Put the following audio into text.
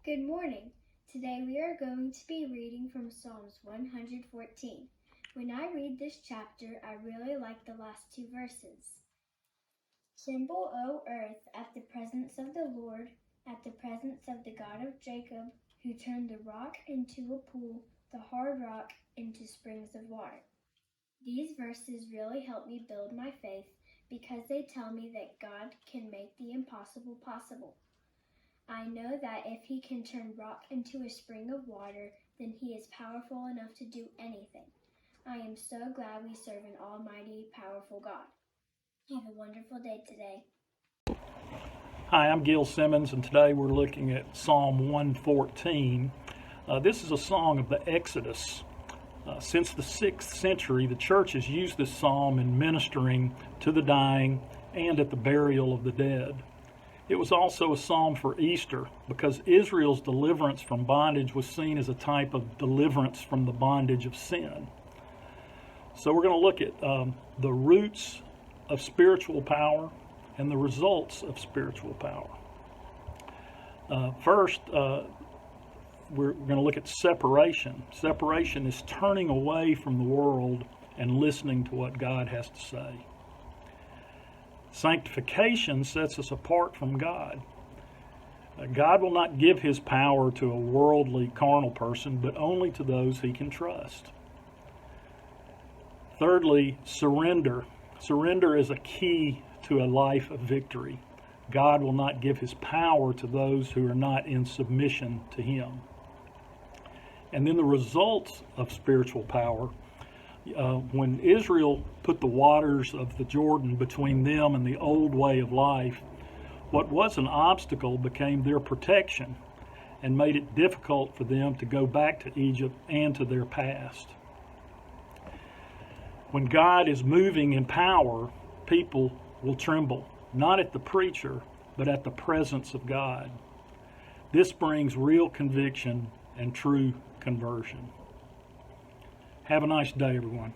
Good morning. Today we are going to be reading from Psalms 114. When I read this chapter, I really like the last two verses. Tremble, O earth, at the presence of the Lord, at the presence of the God of Jacob, who turned the rock into a pool, the hard rock into springs of water. These verses really help me build my faith because they tell me that God can make the impossible possible. I know that if he can turn rock into a spring of water, then he is powerful enough to do anything. I am so glad we serve an almighty, powerful God. Have a wonderful day today. Hi, I'm Simmons, and today we're looking at Psalm 114. This is a song of the Exodus. Since the 6th century, the church has used this psalm in ministering to the dying and at the burial of the dead. It was also a psalm for Easter because Israel's deliverance from bondage was seen as a type of deliverance from the bondage of sin. So we're going to look at the roots of spiritual power and the results of spiritual power. First, we're going to look at separation. Separation is turning away from the world and listening to what God has to say. Sanctification sets us apart from God. God will not give his power to a worldly, carnal person, but only to those he can trust. Thirdly, surrender. Surrender is a key to a life of victory. God will not give his power to those who are not in submission to him. And then the results of spiritual power. When Israel put the waters of the Jordan between them and the old way of life, what was an obstacle became their protection and made it difficult for them to go back to Egypt and to their past. When God is moving in power, people will tremble, not at the preacher, but at the presence of God. This brings real conviction and true conversion. Have a nice day, everyone.